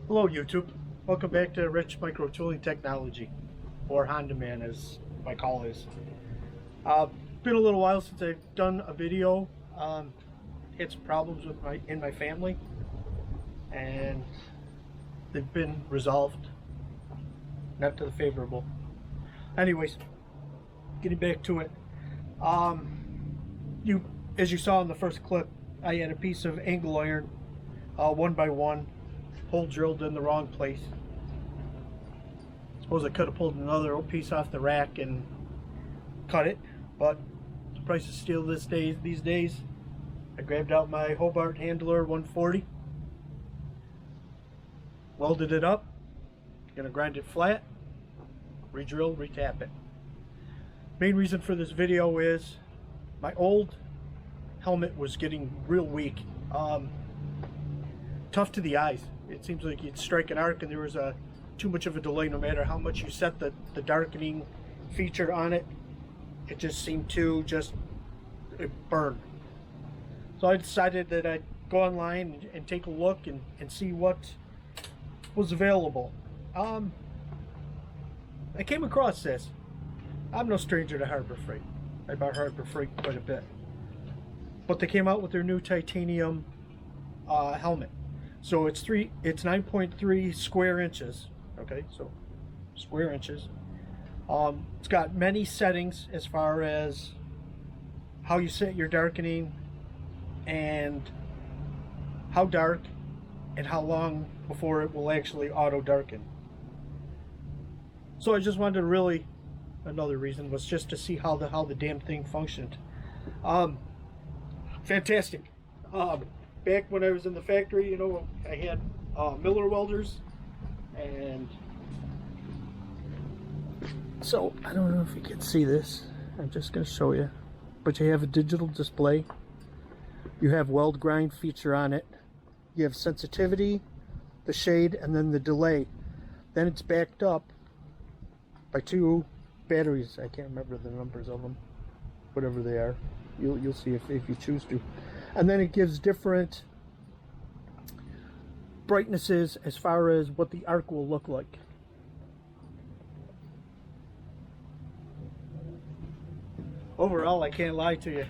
Hello YouTube, welcome back to Rich Micro Tooling Technology, or Honda Man as my call is. Been a little while since I've done a video. Had some problems with my family, and they've been resolved, not to the favorable. Anyways, getting back to it. As you saw in the first clip, I had a piece of angle iron, 1x1. Hole drilled in the wrong place. Suppose I could have pulled another piece off the rack and cut it, but the price of steel these days, I grabbed out my Hobart Handler 140, welded it up, gonna grind it flat, re-drill, re-tap it. Main reason for this video is my old helmet was getting real weak, tough to the eyes. It seems like you'd strike an arc and there was too much of a delay. No matter how much you set the darkening feature on it, it just seemed to it burn. So I decided that I'd go online and take a look and see what was available. I came across this. I'm no stranger to Harbor Freight. I bought Harbor Freight quite a bit. But they came out with their new titanium helmet. So it's 9.3 square inches. Okay, so square inches. It's got many settings as far as how you set your darkening and how dark and how long before it will actually auto darken. So I just wanted to another reason was just to see how the damn thing functioned. Fantastic. Back when I was in the factory, you know, I had Miller welders, and so I don't know if you can see this. I'm just going to show you. But you have a digital display. You have weld grind feature on it. You have sensitivity, the shade, and then the delay. Then it's backed up by two batteries. I can't remember the numbers of them, whatever they are. You'll see if you choose to. And then it gives different brightnesses as far as what the arc will look like. Overall, I can't lie to you,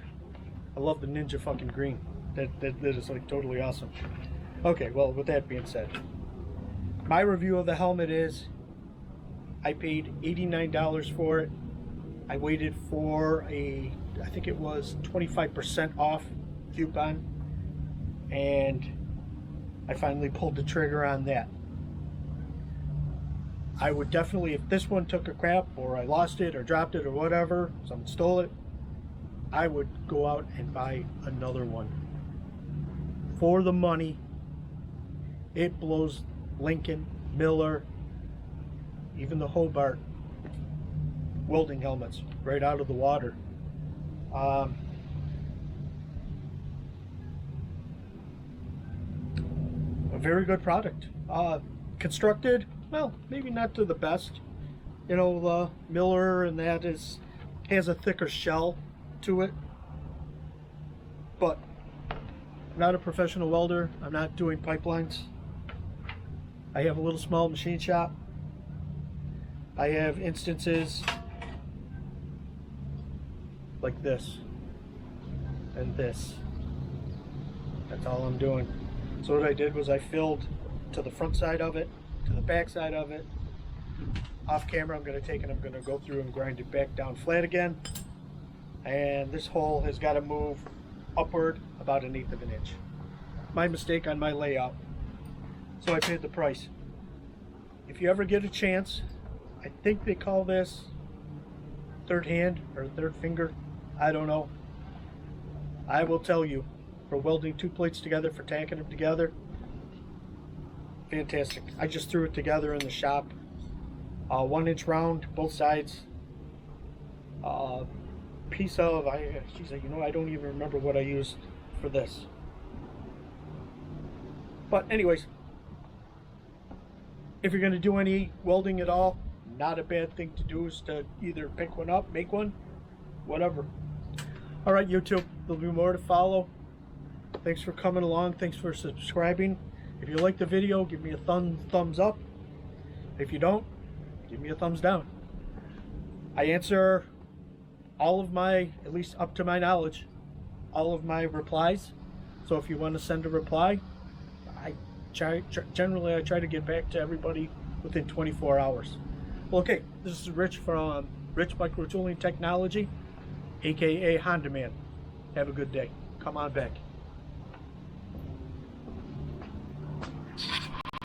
I love the ninja fucking green. That is like totally awesome. Okay, well, with that being said, my review of the helmet is I paid $89 for it. I waited for I think it was 25% off coupon, and I finally pulled the trigger on that. I would definitely, if this one took a crap or I lost it or dropped it or whatever, someone stole it, I would go out and buy another one. For the money, it blows Lincoln, Miller, even the Hobart welding helmets right out of the water. A very good product. Constructed, well, maybe not to the best. You know, the Miller and that has a thicker shell to it. But I'm not a professional welder. I'm not doing pipelines. I have a little small machine shop. I have instances like this and this. That's all I'm doing. So what I did was I filled to the front side of it, to the back side of it. Off camera, I'm going to take it, I'm going to go through and grind it back down flat again. And this hole has got to move upward about 1/8 of an inch. My mistake on my layout. So I paid the price. If you ever get a chance, I think they call this third hand or third finger. I don't know. I will tell you, for welding two plates together, for tacking them together, fantastic. I just threw it together in the shop. 1 inch round, both sides. Piece of, she's like, you know, I don't even remember what I used for this. But anyways, if you're going to do any welding at all, not a bad thing to do is to either pick one up, make one, whatever. All right, YouTube, there'll be more to follow. Thanks for coming along. Thanks for subscribing. If you like the video, give me a thumbs up. If you don't, give me a thumbs down. I answer all of my, at least up to my knowledge, all of my replies. So if you want to send a reply, generally I try to get back to everybody within 24 hours. Well, okay, this is Rich from Rich Micro Tooling Technology, aka Honda Man. Have a good day. Come on back.